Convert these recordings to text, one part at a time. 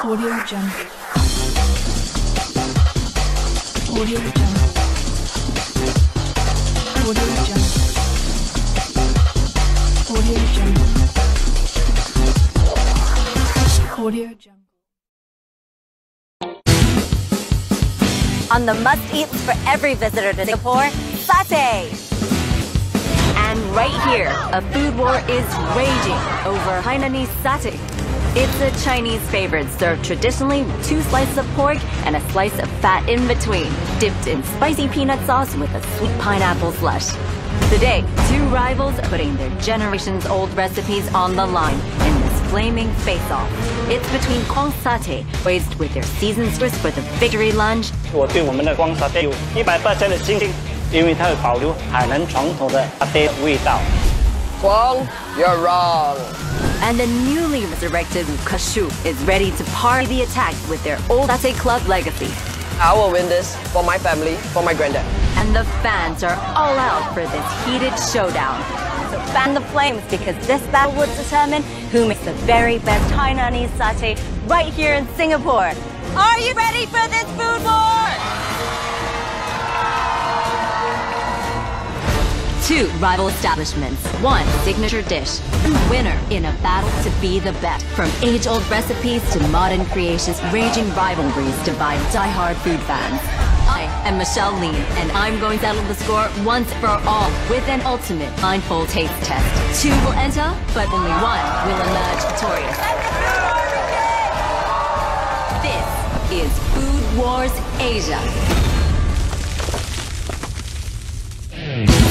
Audio Jungle. Audio Jungle. Audio Jungle. Audio Jungle. Audio Jungle. On the must-eats for every visitor to Singapore, satay! And right here, a food war is raging over Hainanese satay. It's a Chinese favorite served traditionally with 2 slices of pork and a slice of fat in between, dipped in spicy peanut sauce with a sweet pineapple slush. Today, 2 rivals are putting their generations-old recipes on the line in this flaming face-off. It's between Kwang Satay, raised with their seasoned sauce for the victory lunge. 我对我们的光沙爹有100%的信心，因为它会保留海南传统的沙爹味道。Kwang, you're wrong. And the newly resurrected Kashu is ready to parry the attack with their old Satay Club legacy. I will win this for my family, for my granddad. And the fans are all out for this heated showdown. So fan the flames, because this battle will determine who makes the very best Hainanese satay right here in Singapore. Are you ready for this food war? 2 rival establishments, 1 signature dish, winner in a battle to be the best. From age-old recipes to modern creations, raging rivalries divide die-hard food fans. I am Michelle Lean, and I'm going to settle the score once for all with an ultimate blindfold taste test. 2 will enter, but only 1 will emerge victorious. This is Food Wars Asia.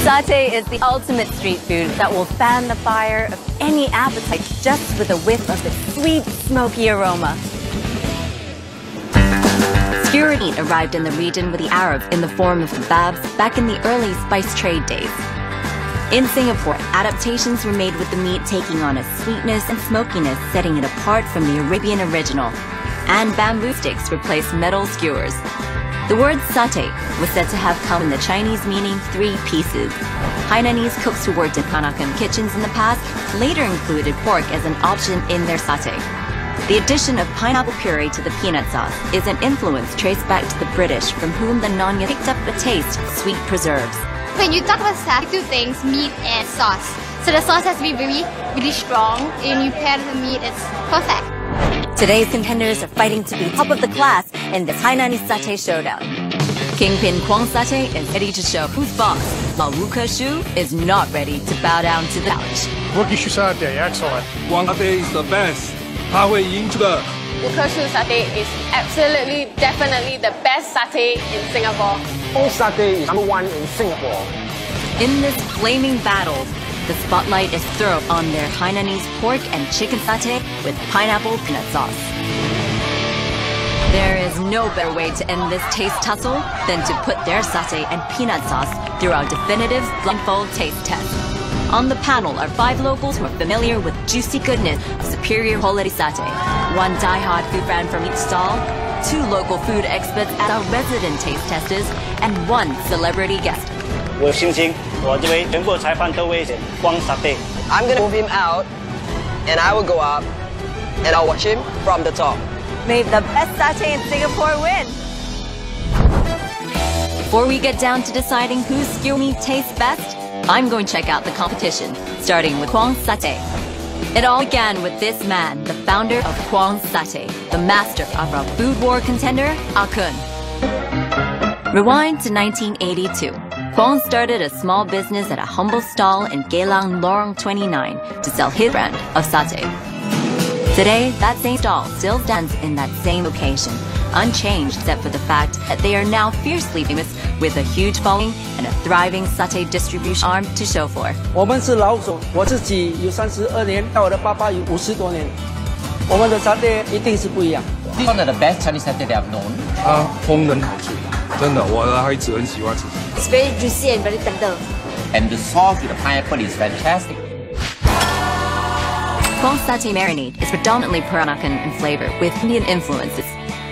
Satay is the ultimate street food that will fan the fire of any appetite just with a whiff of its sweet, smoky aroma. Skewered meat arrived in the region with the Arabs in the form of kebabs back in the early spice trade days. In Singapore, adaptations were made with the meat taking on a sweetness and smokiness, setting it apart from the Arabian original. And bamboo sticks replaced metal skewers. The word satay was said to have come in the Chinese meaning 3 pieces. Hainanese cooks who worked in Peranakan kitchens in the past later included pork as an option in their satay. The addition of pineapple puree to the peanut sauce is an influence traced back to the British, from whom the Nanya picked up the taste of sweet preserves. When you talk about satay, 2 things, meat and sauce. So the sauce has to be really strong, and you pair the meat, it's perfect. Today's contenders are fighting to be top of the class in this Hainanese satay showdown. Kingpin Kwang Satay is ready to show who's boss, while Wu Keshu is not ready to bow down to the challenge. Wukeshu Satay, excellent. Kwang Satay is the best. 他会赢这个。 Wukeshu Satay is absolutely, definitely the best satay in Singapore. Kwang Satay is #1 in Singapore. In this flaming battle, the spotlight is thrown on their Hainanese pork and chicken satay with pineapple peanut sauce. There is no better way to end this taste tussle than to put their satay and peanut sauce through our definitive blindfold taste test. On the panel are 5 locals who are familiar with juicy goodness of superior quality satay, 1 die-hard food fan from each stall, 2 local food experts as our resident taste testers, and 1 celebrity guest. 我有信心，我认为全部裁判都会选光沙爹。 I'm gonna move him out, and I will go up, and I'll watch him from the top. May the best satay in Singapore win! Before we get down to deciding whose skewer meat tastes best, I'm going to check out the competition, starting with Kwang Satay. It all began with this man, the founder of Kwang Satay, the master of our food war contender, Akun. Rewind to 1982. Kwang started a small business at a humble stall in Geylang Lorong 29 to sell his brand of satay. Today, that same stall still stands in that same location, unchanged except for the fact that they are now fiercely famous with a huge following and a thriving satay distribution arm to show for. 我们是老手，我自己有32年，我的爸爸有50多年。我们的沙爹一定是不一样。 This is one of the best Chinese satay that I've known. 它烹饪好吃，真的，我的孩子很喜欢吃。 It's very juicy and very tender. And the sauce with the pineapple is fantastic. Kwang Satay marinade is predominantly Peranakan in flavor with Indian influences.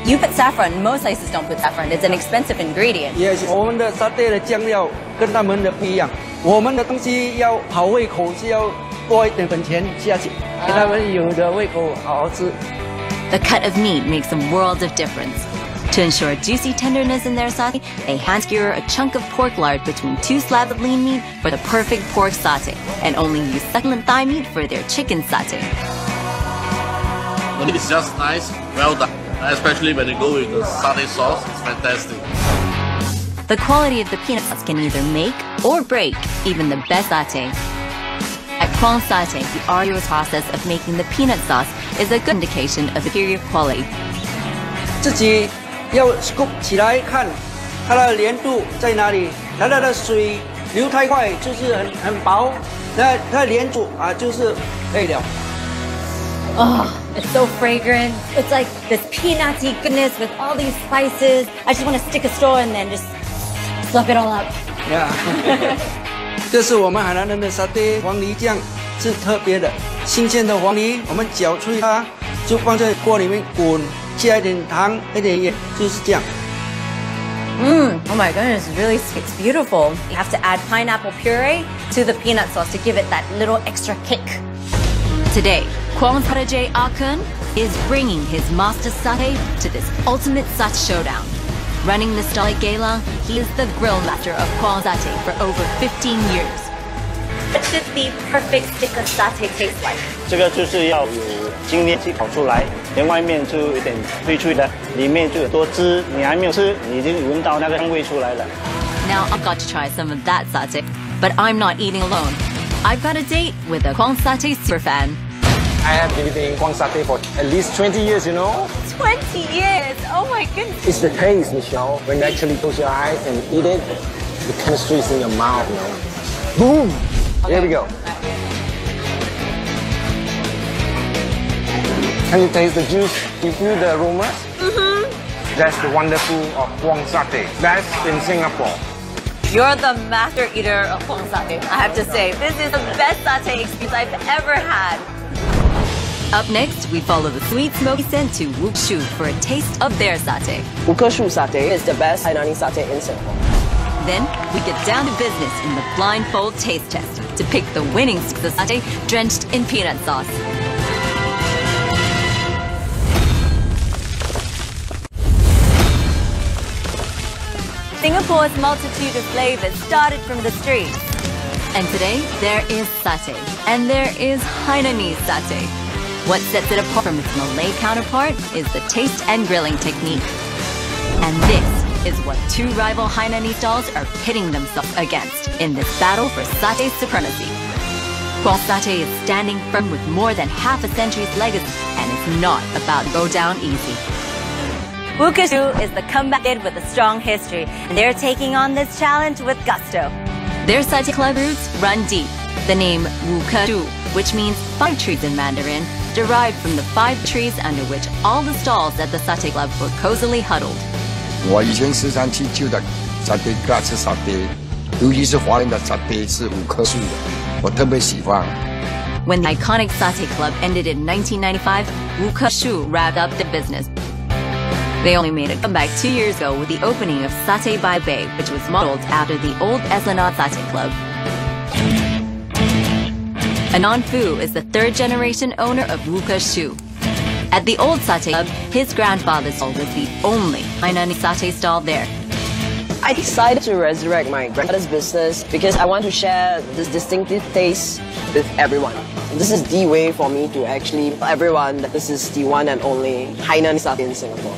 You put saffron, most places don't put saffron. It's an expensive ingredient. Yes, 我们的沙爹的酱料跟他们的不一样，我们的东西要好胃口，是要多一点粉钱下去，给他们有的胃口好好吃。The cut of meat makes a world of difference. To ensure juicy tenderness in their satay, they hand skewer a chunk of pork lard between 2 slabs of lean meat for the perfect pork satay, and only use succulent thigh meat for their chicken satay. The meat is just nice, well done. Especially when you go with the satay sauce, it's fantastic. The quality of the peanut sauce can either make or break even the best satay. At Quang Satay, the arduous process of making the peanut sauce is a good indication of superior quality. 自己要 scoop 起来看它的粘度在哪里，它的水流太快就是很薄，那它粘住啊就是累了。Oh, it's so fragrant. It's like this peanutty goodness with all these spices. I just want to stick a straw and then just slurp it all up. Yeah. 这是我们海南人的沙爹黄梨酱，是特别的，新鲜的黄梨，我们搅碎它，就放在锅里面滚。 加一点糖，一点盐，就是这样。Oh my goodness, really, it's beautiful. You have to add pineapple puree to the peanut sauce to give it that little extra kick. Today, Quang Satay Akun is bringing his master satay to this ultimate satay showdown. Running the stall at Geylang, he is the grill master of Quang Satay for over 15 years. What should the perfect stick of satay taste like? 这个就是要有经验去烤出来，连外面就有点脆脆的，里面就有多汁。你还没有吃，你已经闻到那个香味出来了。Now I've got to try some of that satay, but I'm not eating alone. I've got a date with a Quang Satay superfan. I have been eating Quang Satay for at least 20 years, you know. 20 years! Oh my goodness! It's the taste, Michelle. When you actually close your eyes and eat it, the chemistry is in your mouth, you know. Boom! Okay. Here we go. Can you taste the juice? You feel the aroma? That's the wonderful of Quang Satay. That's in Singapore. You're the master eater of Quang Satay, I have to say. This is the best satay experience I've ever had. Up next, we follow the sweet smoky scent to Wukshu for a taste of their satay. Wukeshu satay is the best Hainanese satay in Singapore. Then, we get down to business in the blindfold taste test to pick the winning stick of satay drenched in peanut sauce. Singapore's multitude of flavors started from the streets. And today, there is satay, and there is Hainanese satay. What sets it apart from its Malay counterpart is the taste and grilling technique. And this is what 2 rival Hainanese stalls are pitting themselves against in this battle for satay supremacy. Quang Satay is standing firm with more than half a century's legacy, and it's not about to go down easy. Wukeshu is the comeback kid with a strong history, and they're taking on this challenge with gusto. Their satay club roots run deep. The name Wukeshu, which means 5 trees in Mandarin, derived from the 5 trees under which all the stalls at the satay club were cozily huddled. 我以前时常去旧的沙爹店吃沙爹，尤其是华人的沙爹是5棵树的，我特别喜欢。When the iconic satay club ended in 1995, Wukeshu wrapped up the business. They only made a comeback 2 years ago with the opening of Satay by Bay, which was modeled after the old Esplanade Satay Club. Anand Fu is the 3rd generation owner of Wukeshu. At the old satay club, his grandfather's stall was the only Hainanese satay stall there. I decided to resurrect my grandfather's business because I want to share this distinctive taste with everyone. This is the way for me to actually tell everyone that this is the one and only Hainanese satay in Singapore.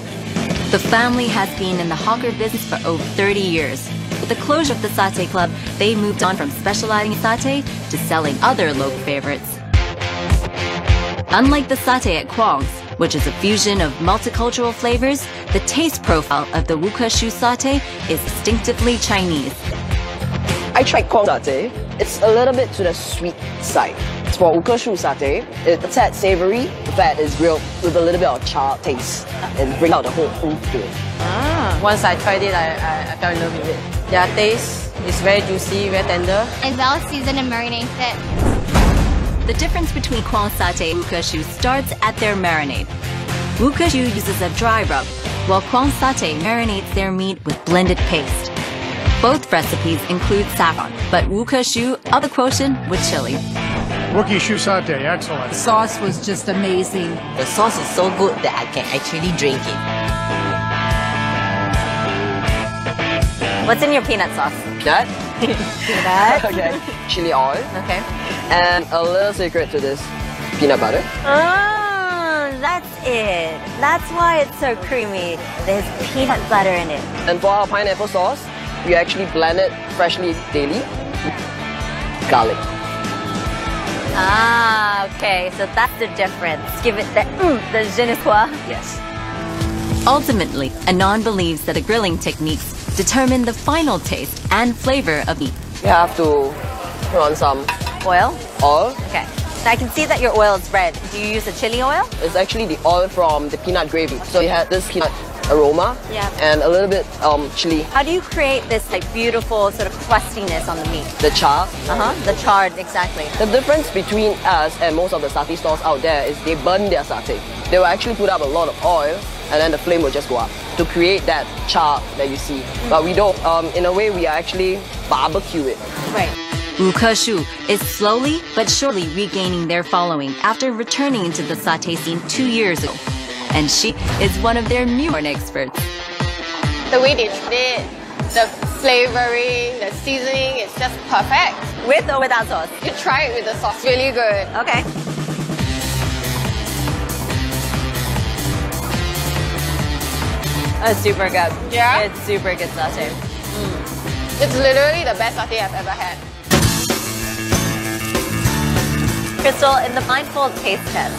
The family has been in the hawker business for over 30 years. With the closure of the satay club, they moved on from specializing in satay to selling other local favorites. Unlike the satay at Quang's, which is a fusion of multicultural flavors, the taste profile of the Wukeshu satay is distinctively Chinese. I tried Quang satay. It's a little bit to the sweet side. For Wukeshu satay, it's a tad savory. The fat is grilled with a little bit of char taste and bring out the whole oomph to it. Once I tried it, I fell in love with it. Their taste is very juicy, very tender. It's well seasoned and marinated. The difference between Quang Satay and Wukeshu starts at their marinade. Wukeshu uses a dry rub, while Quang Satay marinates their meat with blended paste. Both recipes include saffron, but Wukeshu up the quotient with chili. Rookie shoe satay, excellent. The sauce was just amazing. The sauce is so good that I can actually drink it. What's in your peanut sauce? Peanut. Peanut. Okay. Chili oil. Okay. And a little secret to this, peanut butter. Oh, that's it. That's why it's so creamy. There's peanut butter in it. And for our pineapple sauce, we actually blend it freshly daily. Garlic. Ah, okay. So that's the difference. Give it the je ne sais quoi. Yes. Ultimately, Anand believes that the grilling techniques determine the final taste and flavor of meat. You have to put on some Oil? oil. Okay. Now I can see that your oil is red. Do you use the chili oil? It's actually the oil from the peanut gravy. So you have this peanut aroma and a little bit chili. How do you create this like beautiful sort of crustiness on the meat? The char. The chard, exactly. The difference between us and most of the satay stores out there is they burn their satay. They will actually put up a lot of oil and then the flame will just go up to create that char that you see. But we don't. In a way, we actually barbecue it. Right. Wukeshu is slowly but surely regaining their following after returning into the satay scene 2 years ago. And she is one of their newborn experts. The way they treat it, the flavoring, the seasoning, it's just perfect. With or without sauce? You try it with the sauce, really good. Okay. It's super good. Yeah? It's super good satay. It's literally the best satay I've ever had. Crystal, in the blindfold taste test,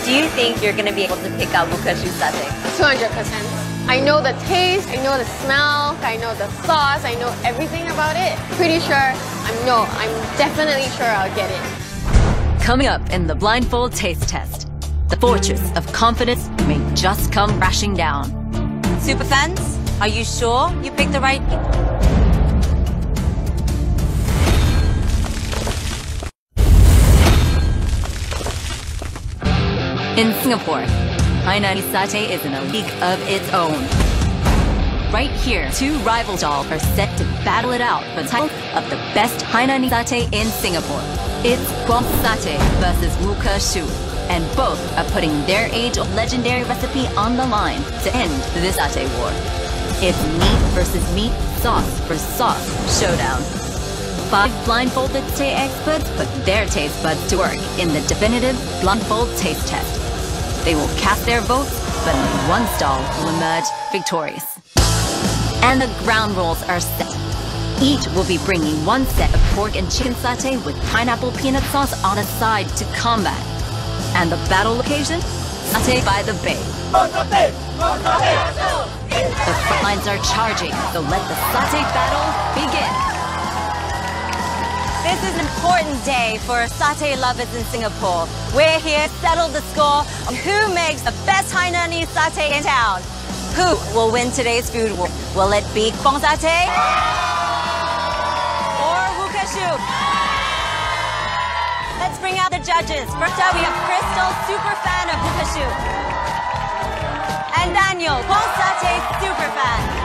do you think you're going to be able to pick out Wukeshu satay? 200%. I know the taste, I know the smell, I know the sauce, I know everything about it. Pretty sure, I'm definitely sure I'll get it. Coming up in the blindfold taste test, the fortress of confidence may just come crashing down. Superfans, are you sure you picked the right people? In Singapore, Hainanese satay is in a league of its own. Right here, two rival stalls are set to battle it out for the title of the best Hainanese satay in Singapore. It's Guam Satay versus Wukeshu, and both are putting their age-old legendary recipe on the line to end this satay war. It's meat versus meat, sauce versus sauce showdown. 5 blindfolded satay experts put their taste buds to work in the definitive blindfold taste test. They will cast their votes, but only one stall will emerge victorious. And the ground rules are set. Each will be bringing one set of pork and chicken satay with pineapple peanut sauce on a side to combat. And the battle location? Satay by the Bay. The front lines are charging, so let the satay battle begin. This is an important day for satay lovers in Singapore. We're here to settle the score on who makes the best Hainanese satay in town. Who will win today's food war? Will it be Guam Satay? Or Wukeshu? Let's bring out the judges. First up, we have Crystal, super fan of Wukeshu. And Daniel, Guam Satay super fan.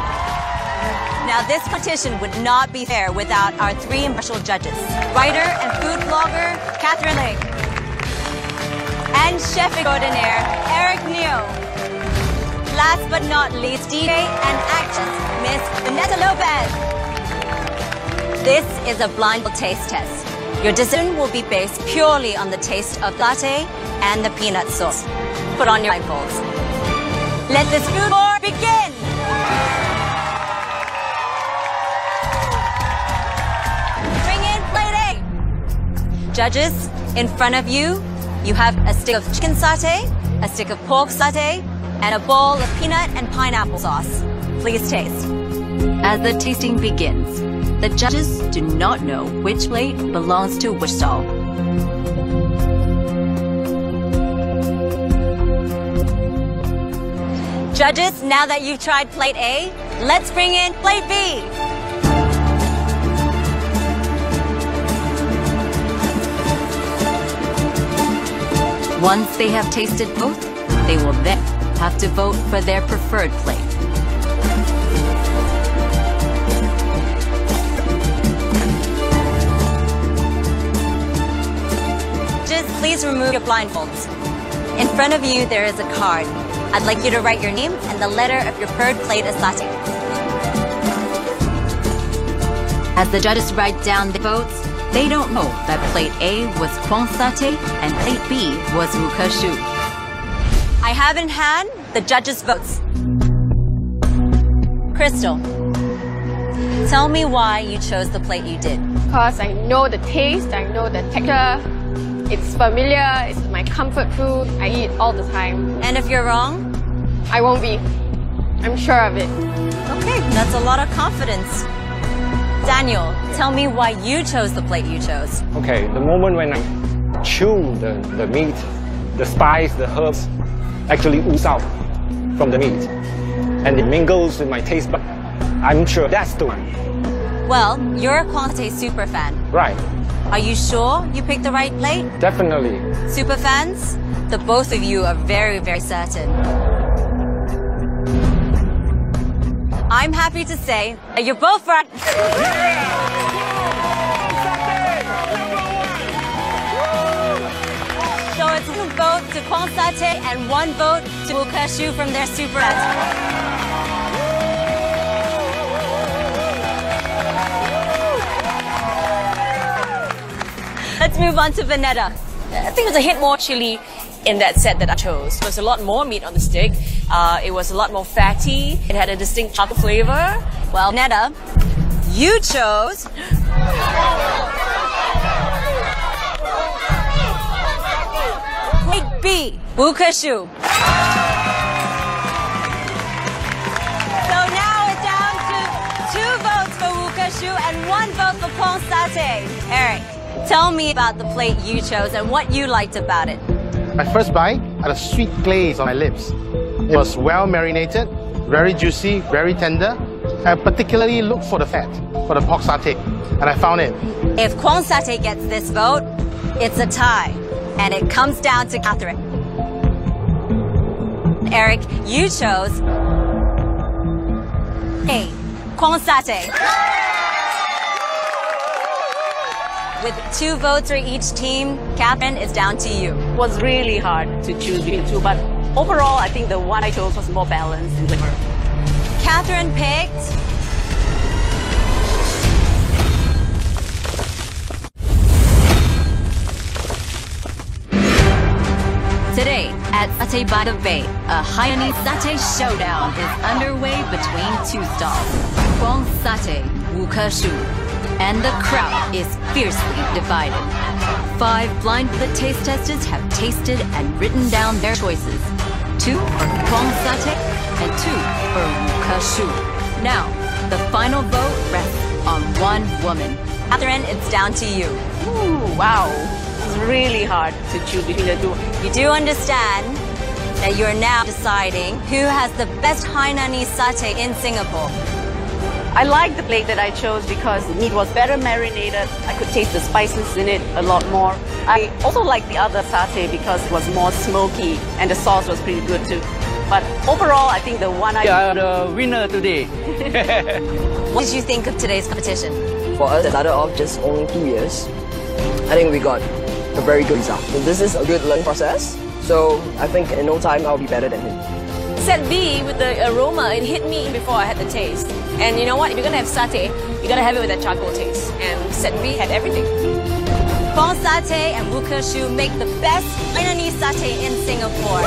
Now, this competition would not be fair without our 3 impartial judges. Writer and food blogger, Catherine Ling. And chef extraordinaire, Eric Neo. Last but not least, DJ and actress, Miss Vanessa Lopez. This is a blindfold taste test. Your decision will be based purely on the taste of latte and the peanut sauce. Put on your blindfolds. Let this food war begin! Bring in plate A. Judges, in front of you, you have a stick of chicken satay, a stick of pork satay, and a bowl of peanut and pineapple sauce. Please taste. As the tasting begins, the judges do not know which plate belongs to which stall. Judges, now that you've tried plate A, let's bring in plate B. Once they have tasted both, they will then have to vote for their preferred plate. please remove your blindfolds. In front of you, there is a card. I'd like you to write your name and the letter of your preferred plate of satay. As the judges write down the votes, they don't know that plate A was Kwang satay and plate B was Wukashu. I have in hand the judges' votes. Crystal, tell me why you chose the plate you did. Because I know the taste, I know the texture. It's familiar, it's my comfort food. I eat all the time. And if you're wrong? I won't be. I'm sure of it. Okay, that's a lot of confidence. Daniel, tell me why you chose the plate you chose. Okay, the moment when I chew the meat, the spice, the herbs actually ooze out from the meat. And it mingles with my taste bud. I'm sure that's the one. Well, you're a Kwang satay super fan. Right. Are you sure you picked the right plate? Definitely. Super fans? The both of you are very, very certain. I'm happy to say that you're both right. So it's one vote to Kwang satay and one vote to Wukashu from their super fans. Let's move on to Vanetta. I think it was a hit more chili in that set that I chose. There was a lot more meat on the stick. It was a lot more fatty. It had a distinct chocolate flavor. Well, Netta, you chose... plate B, Wukashu. So now it's down to 2 votes for Wukashu and 1 vote for Kwang satay. Eric, tell me about the plate you chose and what you liked about it. My first bite had a sweet glaze on my lips. It was well marinated, very juicy, very tender. I particularly looked for the fat, for the pork satay, and I found it. If Kwang satay gets this vote, it's a tie, and it comes down to Catherine. Eric, you chose A, Kwang satay. With 2 votes for each team, Catherine, it's down to you. It was really hard to choose between the two, but overall, I think the one I chose was more balanced in flavor. Catherine picked today at Satay by the Bay, a Hainanese satay showdown is underway between 2 stalls, Kwang satay, Wukashu, and the crowd is fiercely divided. 5 blindfolded taste testers have tasted and written down their choices. 2 for Kwang satay and 2 for Wukashu. Now, the final vote rests on 1 woman. Catherine, it's down to you. Ooh, wow. It's really hard to choose between the two. You do understand that you're now deciding who has the best Hainanese satay in Singapore. I like the plate that I chose because the meat was better marinated. I could taste the spices in it a lot more. I also like the other satay because it was more smoky and the sauce was pretty good too. But overall, I think the one I... You are the winner today. What did you think of today's competition? For us, it started off just only 2 years. I think we got a very good result. This is a good learning process. So I think in no time I'll be better than him. Set B, with the aroma, it hit me before I had the taste. And you know what? If you're gonna have satay, you gotta have it with that charcoal taste. And Set B had everything. Kwang satay and Wukashu make the best Hainanese satay in Singapore.